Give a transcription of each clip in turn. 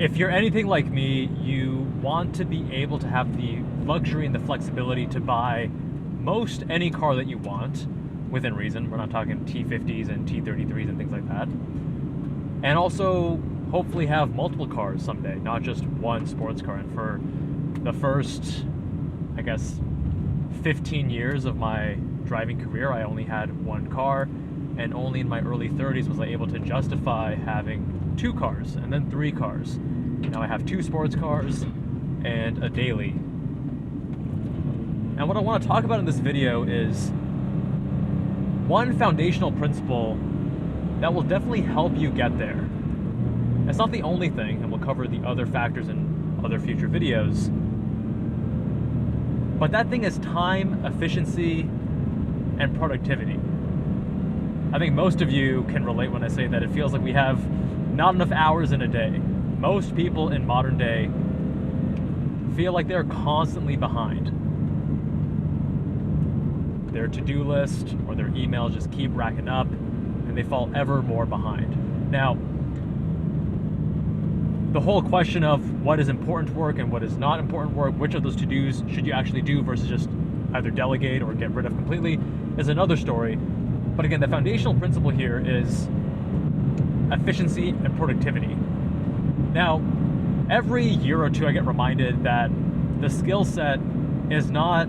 If you're anything like me, you want to be able to have the luxury and the flexibility to buy most any car that you want, within reason. We're not talking T50s and T33s and things like that. And also, hopefully have multiple cars someday, not just one sports car. And for the first, I guess, 15 years of my driving career, I only had one car, and only in my early 30s was I able to justify having 2 cars, and then 3 cars. Now I have 2 sports cars and a daily. And what I want to talk about in this video is one foundational principle that will definitely help you get there. It's not the only thing, and we'll cover the other factors in other future videos, but that thing is time, efficiency, and productivity. I think most of you can relate when I say that it feels like we have not enough hours in a day. Most people in modern day feel like they're constantly behind. Their to-do list or their emails just keep racking up, and they fall ever more behind. Now, the whole question of what is important work and what is not important work, which of those to-dos should you actually do versus just either delegate or get rid of completely, is another story. But again, the foundational principle here is efficiency and productivity. Now, every year or two I get reminded that the skill set is not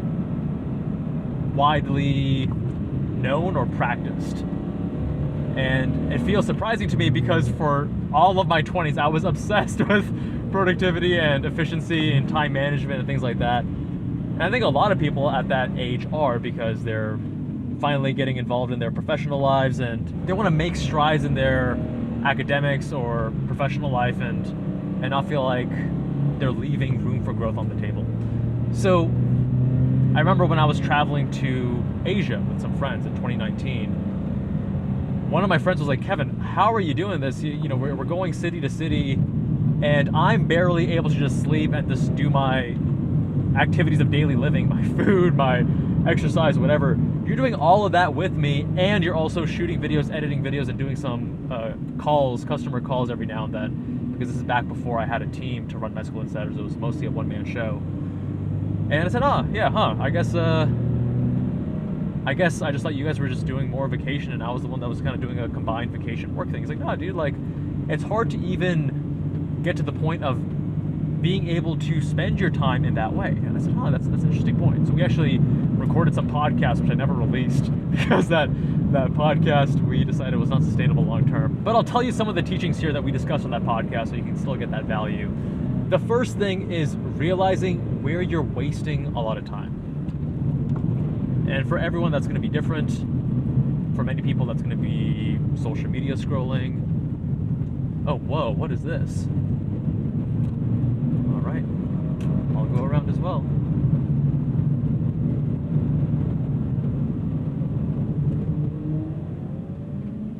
widely known or practiced. And it feels surprising to me because for all of my 20s, I was obsessed with productivity and efficiency and time management and things like that. And I think a lot of people at that age are, because they're finally getting involved in their professional lives and they want to make strides in their academics or professional life and not feel like they're leaving room for growth on the table. So I remember when I was traveling to Asia with some friends in 2019, one of my friends was like, Kevin, how are you doing this? You know, we're going city to city and I'm barely able to just sleep and just do my activities of daily living, my food, my exercise, whatever. You're doing all of that with me, and you're also shooting videos, editing videos, and doing some calls, customer calls every now and then, because this is back before I had a team to run Medical Insiders. It was mostly a one-man show. And I said, I guess I just thought you guys were just doing more vacation, and I was the one that was kind of doing a combined vacation work thing. He's like, no, dude, like, it's hard to even get to the point of being able to spend your time in that way. And I said, that's an interesting point. So we actually recorded some podcasts, which I never released because that podcast we decided was not sustainable long term. But I'll tell you some of the teachings here that we discussed on that podcast so you can still get that value. The first thing is realizing where you're wasting a lot of time. And for everyone, that's going to be different. For many people, that's going to be social media scrolling. Oh, whoa, what is this? All right, I'll go around as well.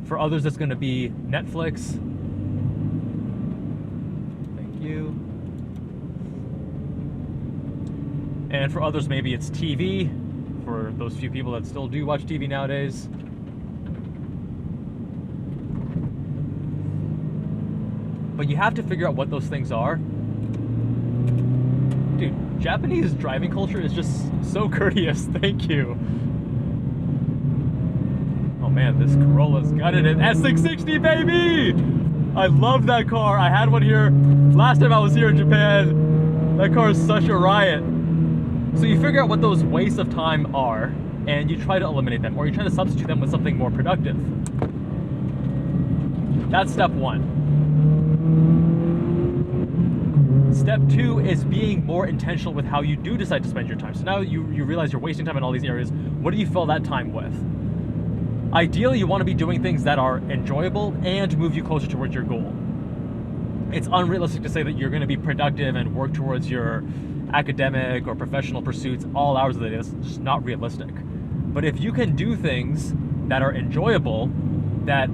For others, it's going to be Netflix. Thank you. And for others, maybe it's TV. For those few people that still do watch TV nowadays. But you have to figure out what those things are. Dude, Japanese driving culture is just so courteous. Thank you. Oh man, this Corolla's got it in S660, baby! I love that car. I had one here last time I was here in Japan. That car is such a riot. So you figure out what those wastes of time are, and you try to eliminate them, or you try to substitute them with something more productive. That's step one. Step two is being more intentional with how you do decide to spend your time. So now you realize you're wasting time in all these areas. What do you fill that time with? Ideally, you want to be doing things that are enjoyable and move you closer towards your goal. It's unrealistic to say that you're going to be productive and work towards your academic or professional pursuits all hours of the day. That's just not realistic. But if you can do things that are enjoyable, that,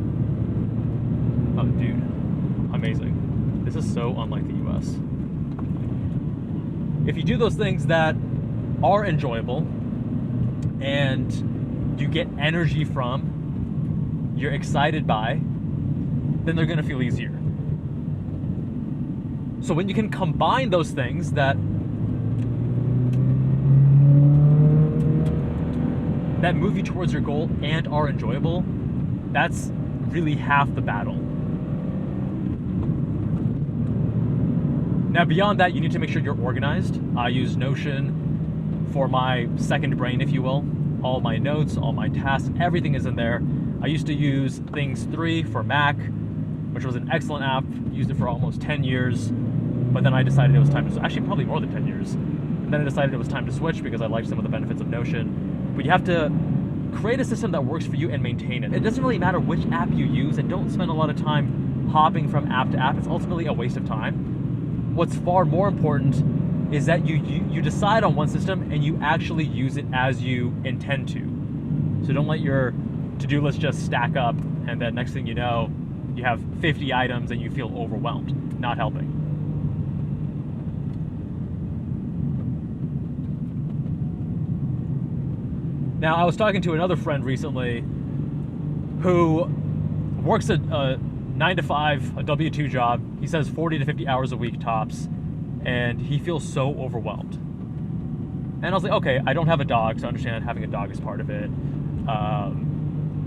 oh dude, amazing. This is so unlike the US. If you do those things that are enjoyable and you get energy from, you're excited by, then they're gonna feel easier. So when you can combine those things that move you towards your goal and are enjoyable, that's really half the battle. Now beyond that, you need to make sure you're organized. I use Notion for my second brain, if you will. All my notes, all my tasks, everything is in there. I used to use Things 3 for Mac, which was an excellent app. Used it for almost 10 years, but then I decided it was time to, actually probably more than 10 years. And then I decided it was time to switch because I liked some of the benefits of Notion. But you have to create a system that works for you and maintain it. It doesn't really matter which app you use, and don't spend a lot of time hopping from app to app. It's ultimately a waste of time. What's far more important is that you decide on one system and you actually use it as you intend to. So don't let your to-do list just stack up, and then next thing you know, you have 50 items and you feel overwhelmed. Not helping. Now, I was talking to another friend recently who works a 9-to-5, a W-2 job. He says 40 to 50 hours a week tops, and he feels so overwhelmed. And I was like, okay, I don't have a dog, so I understand having a dog is part of it.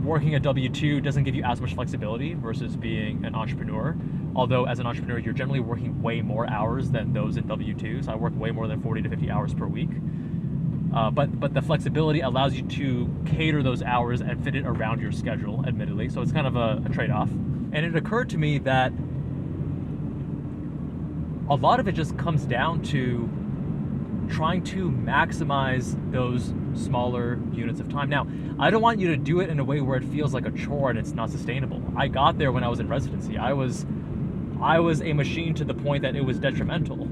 Working a W-2 doesn't give you as much flexibility versus being an entrepreneur. Although as an entrepreneur, you're generally working way more hours than those in W-2s. I work way more than 40 to 50 hours per week. But the flexibility allows you to cater those hours and fit it around your schedule, admittedly. So it's kind of a trade-off. And it occurred to me that a lot of it just comes down to trying to maximize those smaller units of time. Now, I don't want you to do it in a way where it feels like a chore and it's not sustainable. I got there when I was in residency. I was a machine to the point that it was detrimental.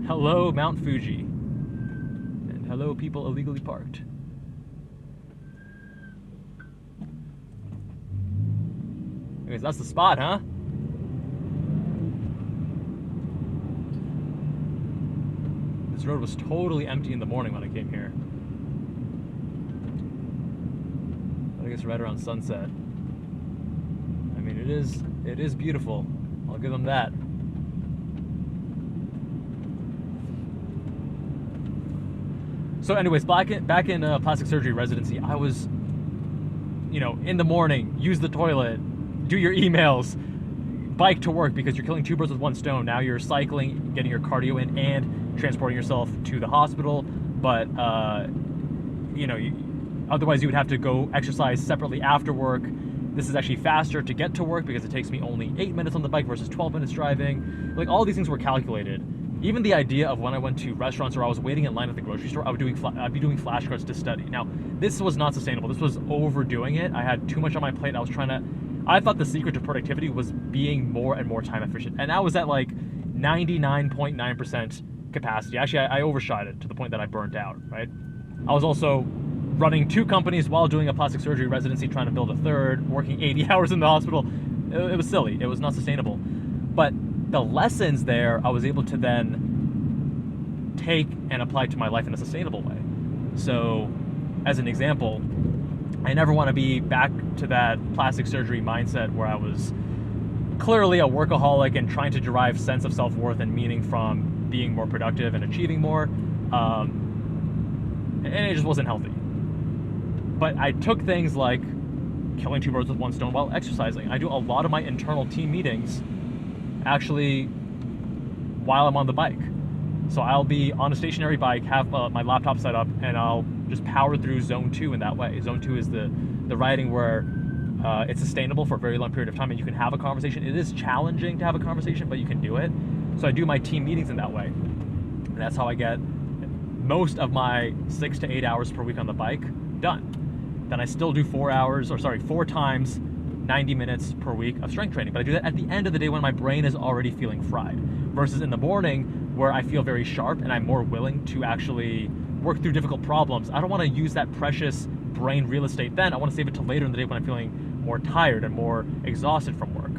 Hello, Mount Fuji. And hello, people illegally parked. Anyways, that's the spot, huh? This road was totally empty in the morning when I came here. But I guess right around sunset. I mean, it is beautiful. I'll give them that. So anyways, back in plastic surgery residency, I was, in the morning, use the toilet, do your emails, bike to work, because you're killing two birds with one stone. Now you're cycling, getting your cardio in, and transporting yourself to the hospital. But, otherwise you would have to go exercise separately after work. This is actually faster to get to work because it takes me only 8 minutes on the bike versus 12 minutes driving. Like, all these things were calculated. Even the idea of when I went to restaurants or I was waiting in line at the grocery store, I'd be doing flashcards to study. Now, this was not sustainable. This was overdoing it. I had too much on my plate. I thought the secret to productivity was being more and more time efficient. And I was at like 99.9% capacity. Actually, I overshot it to the point that I burnt out, right? I was also running 2 companies while doing a plastic surgery residency, trying to build a third, working 80 hours in the hospital. It was silly. It was not sustainable. But the lessons there, I was able to then take and apply to my life in a sustainable way. So, as an example, I never want to be back to that plastic surgery mindset where I was clearly a workaholic and trying to derive sense of self-worth and meaning from being more productive and achieving more. And it just wasn't healthy. But I took things like killing 2 birds with 1 stone while exercising. I do a lot of my internal team meetings actually while I'm on the bike. So I'll be on a stationary bike, have my laptop set up, and I'll just power through zone 2 in that way. Zone 2 is the riding where it's sustainable for a very long period of time and you can have a conversation. It is challenging to have a conversation, but you can do it. So I do my team meetings in that way. And that's how I get most of my 6 to 8 hours per week on the bike done. Then I still do 4 times 90 minutes per week of strength training. But I do that at the end of the day when my brain is already feeling fried. Versus in the morning where I feel very sharp and I'm more willing to actually work through difficult problems. I don't want to use that precious brain real estate then. I want to save it till later in the day when I'm feeling more tired and more exhausted from work.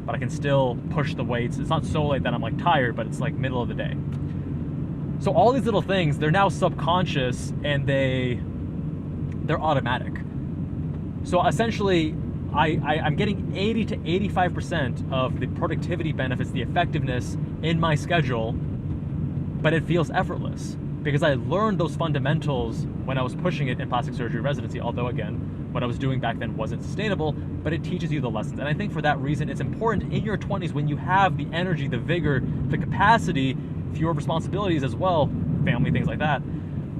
But I can still push the weights. It's not so late that I'm like tired, but it's like middle of the day. So all these little things, they're now subconscious and they're automatic. So essentially, I'm getting 80 to 85% of the productivity benefits, the effectiveness in my schedule, but it feels effortless because I learned those fundamentals when I was pushing it in plastic surgery residency, although again, what I was doing back then wasn't sustainable, but it teaches you the lessons. And I think for that reason, it's important in your 20s when you have the energy, the vigor, the capacity, fewer responsibilities as well, family, things like that,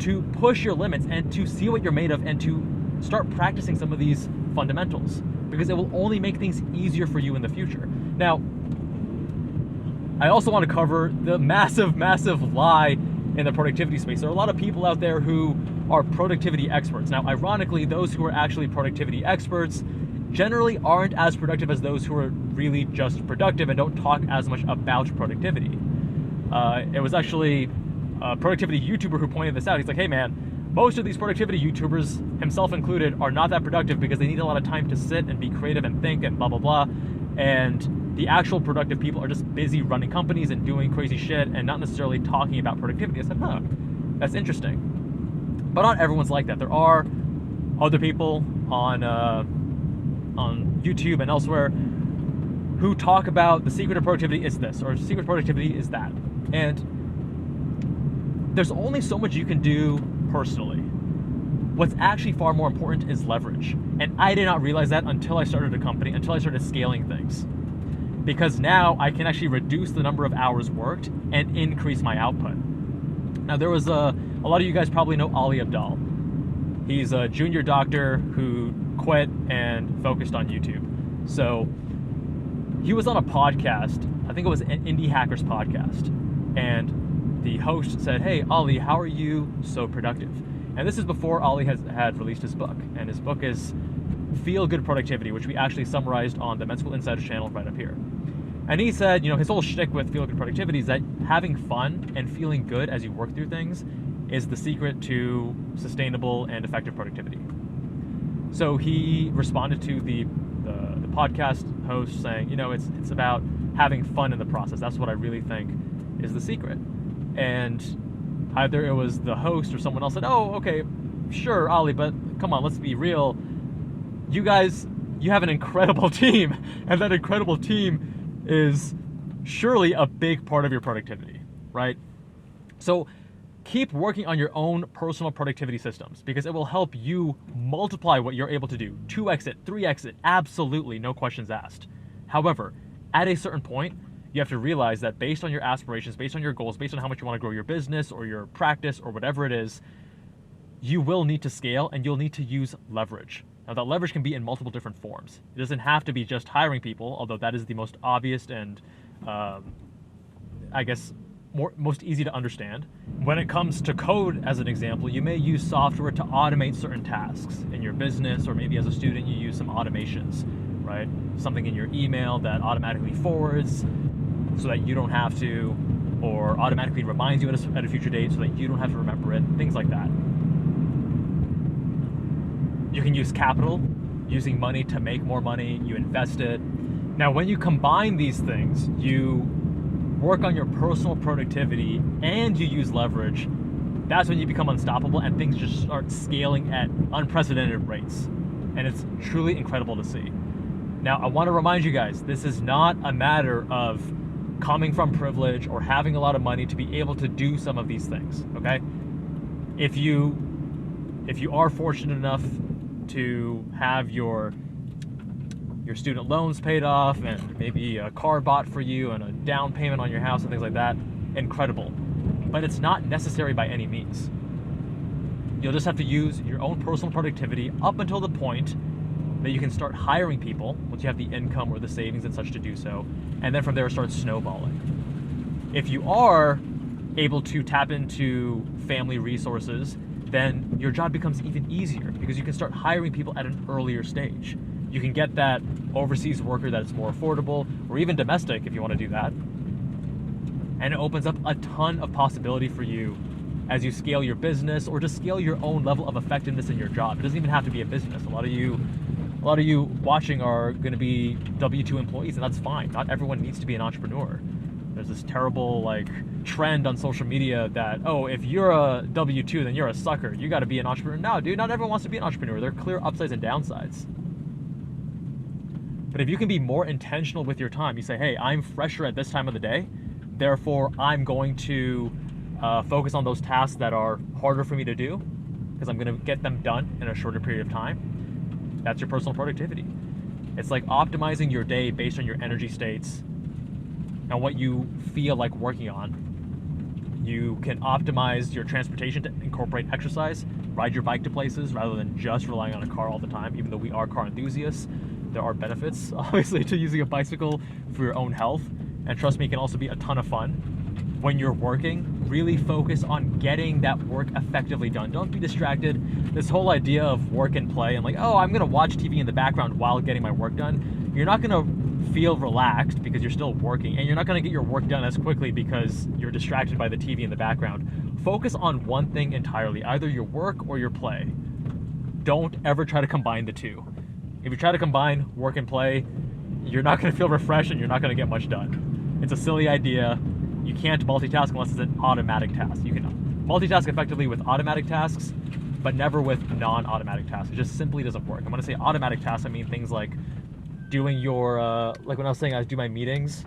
to push your limits and to see what you're made of and to start practicing some of these fundamentals, because it will only make things easier for you in the future. Now, I also want to cover the massive, massive lie in the productivity space. There are a lot of people out there who are productivity experts. Now, ironically, those who are actually productivity experts generally aren't as productive as those who are really just productive and don't talk as much about productivity. It was actually a productivity YouTuber who pointed this out. He's like, hey man, most of these productivity YouTubers, himself included, are not that productive because they need a lot of time to sit and be creative and think and blah, blah, blah. And the actual productive people are just busy running companies and doing crazy shit and not necessarily talking about productivity. I said, huh, that's interesting. But not everyone's like that. There are other people on YouTube and elsewhere who talk about the secret of productivity is this, or secret of productivity is that. And there's only so much you can do personally. What's actually far more important is leverage. And I did not realize that until I started a company, until I started scaling things. Because now I can actually reduce the number of hours worked and increase my output. Now there was a lot of you guys probably know Ali Abdaal. He's a junior doctor who quit and focused on YouTube. So he was on a podcast, I think it was an Indie Hackers podcast, and the host said, hey Ali, how are you so productive? And this is before Ali had released his book, and his book is Feel Good Productivity, which we actually summarized on the Med School Insiders channel right up here. And he said, his whole shtick with Feel Good Productivity is that having fun and feeling good as you work through things is the secret to sustainable and effective productivity. So he responded to the podcast host saying, it's about having fun in the process. That's what I really think is the secret. And either it was the host or someone else said, oh, okay, sure, Ali, but come on, let's be real. You guys, you have an incredible team, and that incredible team is surely a big part of your productivity, right? So keep working on your own personal productivity systems because it will help you multiply what you're able to do. 2x it, 3x it, absolutely, no questions asked. However, at a certain point, you have to realize that based on your aspirations, based on your goals, based on how much you want to grow your business or your practice or whatever it is, you will need to scale and you'll need to use leverage. Now that leverage can be in multiple different forms. It doesn't have to be just hiring people, although that is the most obvious and I guess most easy to understand. When it comes to code, as an example, you may use software to automate certain tasks in your business, or maybe as a student you use some automations, right? Something in your email that automatically forwards so that you don't have to, or automatically reminds you at a future date so that you don't have to remember it, things like that. You can use capital, using money to make more money, you invest it. Now, when you combine these things, you work on your personal productivity and you use leverage, that's when you become unstoppable and things just start scaling at unprecedented rates. And it's truly incredible to see. Now, I want to remind you guys, this is not a matter of coming from privilege or having a lot of money to be able to do some of these things, okay? If you are fortunate enough to have your student loans paid off and maybe a car bought for you and a down payment on your house and things like that, incredible. But it's not necessary by any means. You'll just have to use your own personal productivity up until the point that you can start hiring people once you have the income or the savings and such to do so, and then from there start snowballing. If you are able to tap into family resources, then your job becomes even easier because you can start hiring people at an earlier stage. You can get that overseas worker that is more affordable, or even domestic if you want to do that. And it opens up a ton of possibility for you as you scale your business or just scale your own level of effectiveness in your job. It doesn't even have to be a business. A lot of you watching are going to be W-2 employees, and that's fine. Not everyone needs to be an entrepreneur. There's this terrible trend on social media that, oh, if you're a W-2, then you're a sucker. You got to be an entrepreneur. No, dude, not everyone wants to be an entrepreneur. There are clear upsides and downsides. But if you can be more intentional with your time, you say, hey, I'm fresher at this time of the day, therefore I'm going to focus on those tasks that are harder for me to do because I'm going to get them done in a shorter period of time. That's your personal productivity. It's like optimizing your day based on your energy states and what you feel like working on. You can optimize your transportation to incorporate exercise, ride your bike to places rather than just relying on a car all the time. Even though we are car enthusiasts, there are benefits, obviously, to using a bicycle for your own health. And trust me, it can also be a ton of fun. When you're working, really focus on getting that work effectively done. Don't be distracted. This whole idea of work and play and like, oh, I'm gonna watch TV in the background while getting my work done. You're not gonna feel relaxed because you're still working, and you're not gonna get your work done as quickly because you're distracted by the TV in the background. Focus on one thing entirely, either your work or your play. Don't ever try to combine the two. If you try to combine work and play, you're not gonna feel refreshed and you're not gonna get much done. It's a silly idea. You can't multitask unless it's an automatic task. You can multitask effectively with automatic tasks, but never with non-automatic tasks. It just simply doesn't work. And when I say automatic tasks, I mean things like doing your, like when I was saying I do my meetings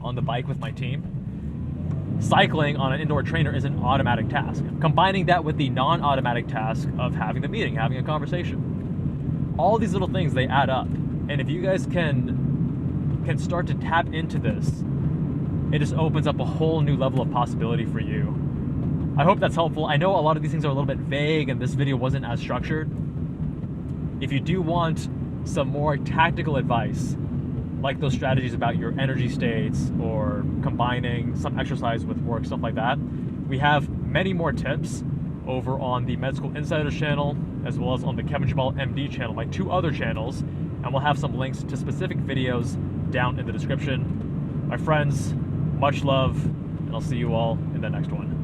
on the bike with my team. Cycling on an indoor trainer is an automatic task. Combining that with the non-automatic task of having the meeting, having a conversation. All these little things, they add up. And if you guys can start to tap into this, it just opens up a whole new level of possibility for you. I hope that's helpful. I know a lot of these things are a little bit vague and this video wasn't as structured. If you do want some more tactical advice, like those strategies about your energy states or combining some exercise with work, stuff like that, we have many more tips over on the Med School Insiders channel, as well as on the Kevin Jabal MD channel, my two other channels, and we'll have some links to specific videos down in the description. My friends, much love, and I'll see you all in the next one.